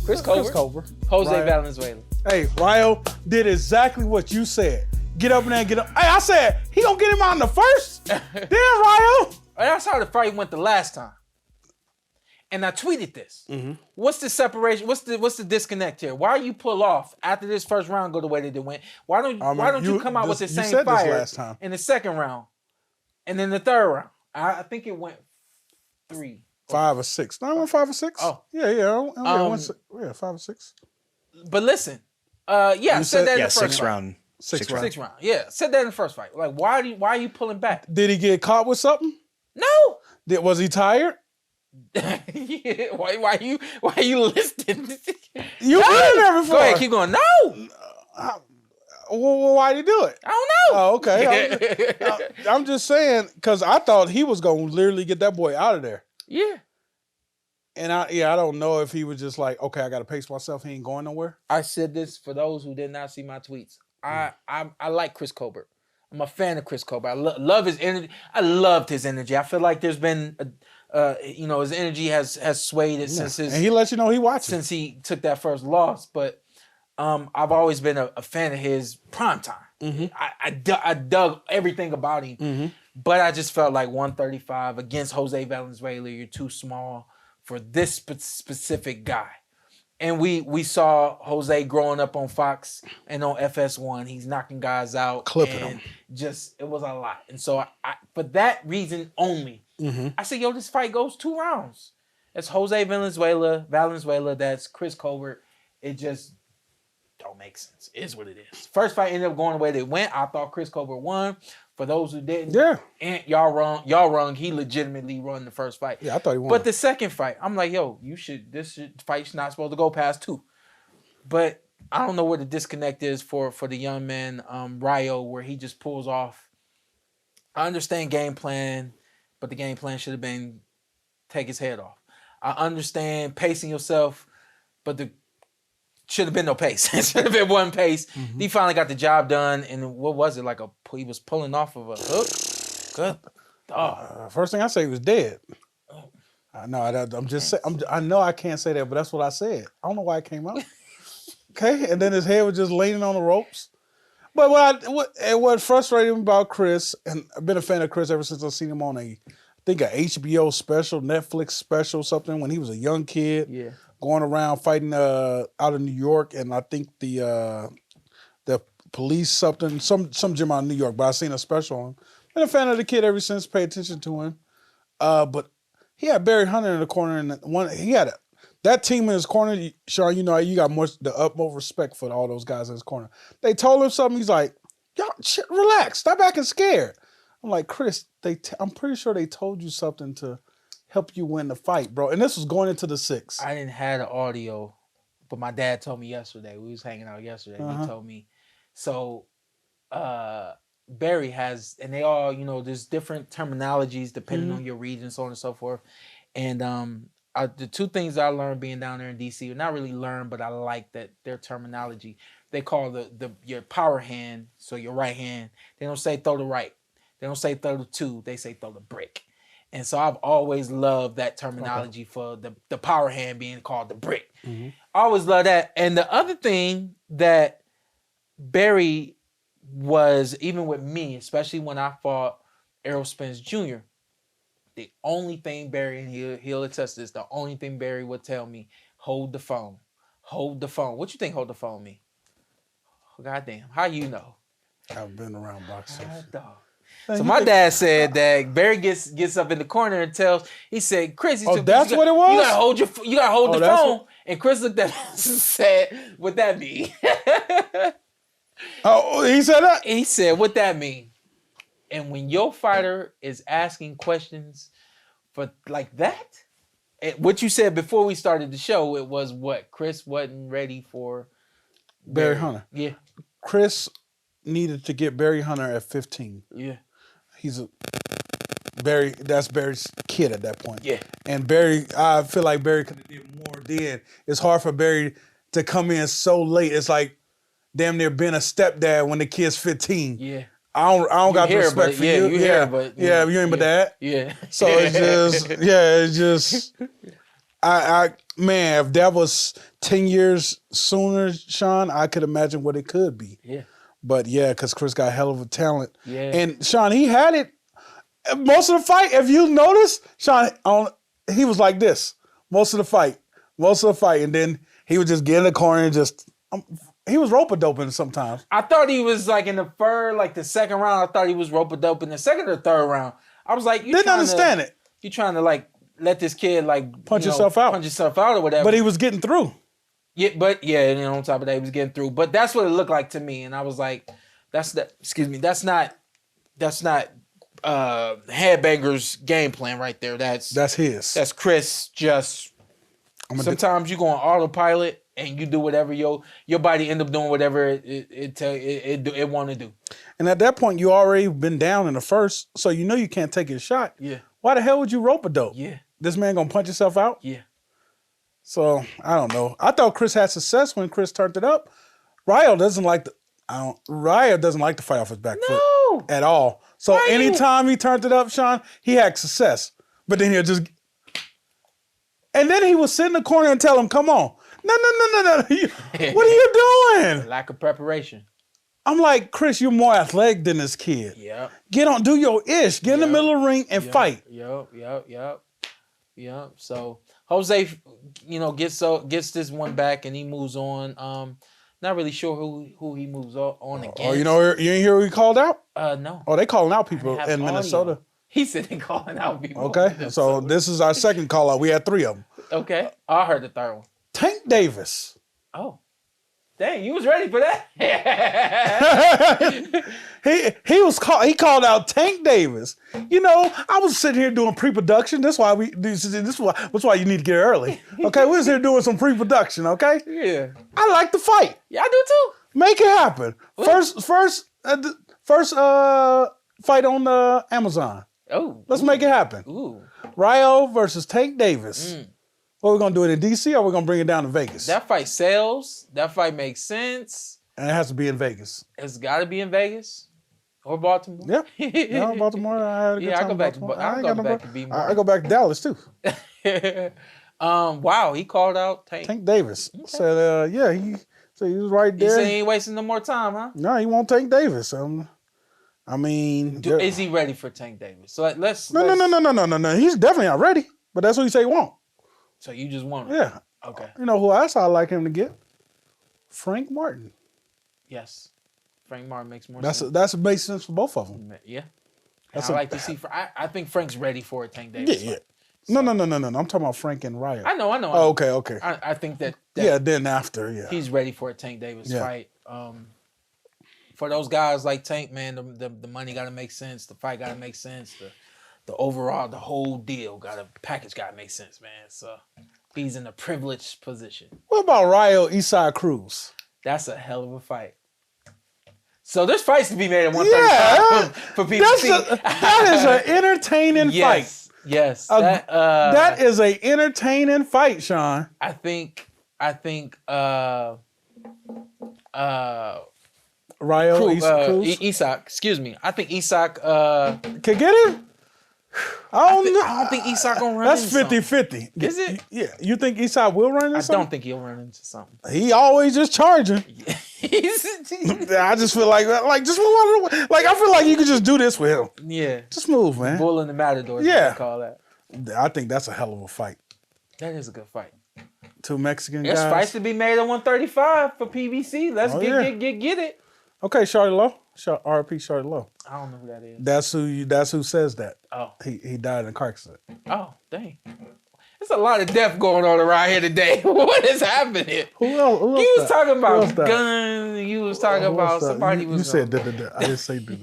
Chris Colbert. Jose Rayo. Valenzuela. Hey, Rayo did exactly what you said. Get up in there and get up. Hey, I said, he gonna get him out in the first? Damn, Rayo. That's how the fight went the last time. And I tweeted this. Mm-hmm. What's the separation? What's the disconnect here? Why you pull off after this first round go the way that it went? Why don't you come out with the same fire last time. in the second round, and then the third round? I think it went 3. 5 or 6. No, I went 5 or 6. Oh. Yeah. 5 or 6. But listen, I said that in the first sixth fight. round. Sixth Sixth round. Yeah, said that in the first fight. Like, why are you pulling back? Did he get caught with something? No. Was he tired? Yeah, why you listening? You been in there before. Go ahead, keep going. No. Well, why did he do it? I don't know. Oh, okay. I'm just saying, because I thought he was going to literally get that boy out of there. Yeah. And I don't know if he was just like, okay, I got to pace myself. He ain't going nowhere. I said this for those who did not see my tweets. I like Chris Colbert. I'm a fan of Chris Colbert. I love his energy. I loved his energy. I feel like there's been, his energy has swayed it since his. And he let you know he watched since he took that first loss. But I've always been a fan of his prime time. Mm-hmm. I dug everything about him. Mm-hmm. But I just felt like 135 against Jose Valenzuela, you're too small for this specific guy. And we saw Jose growing up on Fox and on FS1. He's knocking guys out. Clipping them. It was a lot. And so I for that reason only, I said, this fight goes 2 rounds. That's Jose Valenzuela, that's Chris Colbert. It just don't make sense. It is what it is. First fight ended up going the way they went. I thought Chris Colbert won. For those who didn't, Antt, y'all wrong. He legitimately won the first fight. Yeah, I thought he won. But the second fight, I'm like, this fight's not supposed to go past 2. But I don't know where the disconnect is for the young man, Rayo, where he just pulls off. I understand game plan, but the game plan should have been take his head off. I understand pacing yourself, but the should have been no pace. It should have been one pace. Mm-hmm. He finally got the job done, and what was it? He was pulling off of a hook? Good. First thing I say was dead. I know. I'm just saying. I know I can't say that, but that's what I said. I don't know why it came out. Okay, and then his head was just leaning on the ropes. But what frustrated me about Chris, and I've been a fan of Chris ever since I've seen him on a HBO special, Netflix special, something when he was a young kid. Yeah. Going around fighting out of New York, and I think the police some gym out in New York, but I seen a special on him. Been a fan of the kid ever since, pay attention to him. But he had Barry Hunter in the corner, and that team in his corner, Shawn, you got the utmost respect for all those guys in his corner. They told him something, he's like, y'all, relax, stop acting scared. I'm like, Chris, I'm pretty sure they told you something to help you win the fight, bro. And this was going into the 6th. I didn't have the audio, but my dad told me yesterday. We was hanging out yesterday. He told me. So Barry has, and they all, there's different terminologies depending on your region, so on and so forth. And the 2 things I learned being down there in DC, not really learned, but I like that their terminology. They call your power hand, so your right hand. They don't say throw the right. They don't say throw the 2. They say throw the brick. And so I've always loved that terminology for the power hand being called the brick. Mm-hmm. I always love that. And the other thing that Barry was, even with me, especially when I fought Errol Spence Jr., the only thing Barry, and he'll attest to this, the only thing Barry would tell me, hold the phone. Hold the phone. What you think hold the phone mean? Goddamn. How you know? I've been around boxing. So my dad said that Barry gets up in the corner and he said, Chris, that's what it was? You gotta hold the phone. And Chris looked at us and said, what that mean? Oh, he said that? He said, what that mean? And when your fighter is asking questions for like that, what you said before we started the show, it was what? Chris wasn't ready for Barry Hunter. Yeah. Chris needed to get Barry Hunter at 15. Yeah. That's Barry's kid at that point. Yeah. And I feel like Barry could have did more then. It's hard for Barry to come in so late. It's like damn near being a stepdad when the kid's 15. Yeah. I don't got the respect for you. You ain't my dad. Yeah. Yeah. So it's just, Man, if that was 10 years sooner, Shawn, I could imagine what it could be. Yeah. But yeah, because Chris got hell of a talent. Yeah. And Shawn, he had it most of the fight. If you notice, Shawn, he was like this most of the fight. And then he would just get in the corner and just, he was rope-a-doping sometimes. I thought he was like in the second round, I thought he was rope-a-doping. The second or third round, I was like, didn't understand it. You trying to like let this kid like punch yourself out or whatever. But he was getting through. Yeah, but yeah, and then on top of that, he was getting through. But that's what it looked like to me, and I was like, that's not Headbanger's game plan right there. That's his. That's Chris. Just sometimes you go on autopilot and you do whatever your body end up doing whatever it want to do. And at that point, you already been down in the first, so you know you can't take his shot. Yeah. Why the hell would you rope-a-dope? Yeah. This man gonna punch himself out? Yeah. So I don't know. I thought Chris had success when Chris turned it up. Rayo doesn't like to fight off his back foot at all. So anytime he turned it up, Shawn, he had success. But then he'll just, and then he would sit in the corner and tell him, "Come on, no. What are you doing?" Lack of preparation. I'm like, Chris, you're more athletic than this kid. Yeah. Get on, do your ish. Get in the middle of the ring and fight. Yep. So Jose, gets this one back and he moves on. Not really sure who he moves on against. Oh, you ain't hear who he called out? No. Oh, they calling out people in Minnesota. Audio. He said they calling out people. Okay, so this is our second call out. We had 3 of them. Okay, I heard the third one. Tank Davis. Oh. Dang, you was ready for that? He called out Tank Davis. You know, I was sitting here doing pre-production. That's why that's why you need to get early. Okay, we was here doing some pre-production. Okay. Yeah. I like the fight. Yeah, I do too. Make it happen. First fight on Amazon. Oh. Let's make it happen. Ooh. Rayo versus Tank Davis. What, we gonna do it in DC or we gonna bring it down to Vegas? That fight sells. That fight makes sense. And it has to be in Vegas. It's got to be in Vegas or Baltimore. Yep. No, Baltimore. I had a good time. I go back to be more. I go back to Dallas too. Wow, he called out Tank Davis. Okay. Said, he was right there. He said he ain't wasting no more time, huh? No, he won't Tank Davis. I mean, is he ready for Tank Davis? So let's. No. He's definitely not ready. But that's what he say he won't. So you just want it? Yeah. Okay. You know who else I like him to get? Frank Martin. Yes. Frank Martin makes more sense. That makes sense for both of them. Yeah. I like to see. I think Frank's ready for a Tank Davis. Yeah. So. No. I'm talking about Frank and Rayo. I know. Oh, okay. I think that then after, he's ready for a Tank Davis fight. For those guys like Tank, man, the money got to make sense. The fight got to make sense. The overall, the whole deal package got to make sense, man. So he's in a privileged position. What about Rayo Eastside Cruz? That's a hell of a fight. So there's fights to be made at 135 for people. That is an entertaining fight. Yes. That is an entertaining fight, Shawn. I think Rayo Cruz? Isak, excuse me. I think Isak can get him? I don't think Isak gonna run into something. That's 50-50. Is it? Yeah. You think Isak will run into something? I don't think he'll run into something. He always just charging. I just feel like just move on. Like I feel like you could just do this with him. Yeah. Just move, man. Bull in the Matador. Yeah. Call that. I think that's a hell of a fight. That is a good fight. 2 Mexican guys. There's fights to be made at 135 for PBC. Let's get it. Okay, Shawty Low. RP Shawty Low. I don't know who that is. That's who says that. Oh. He died in a car accident. Oh, dang. There's a lot of death going on around here today. What is happening? Who else? You was talking about guns. You was talking about somebody was. You said da. I didn't say da.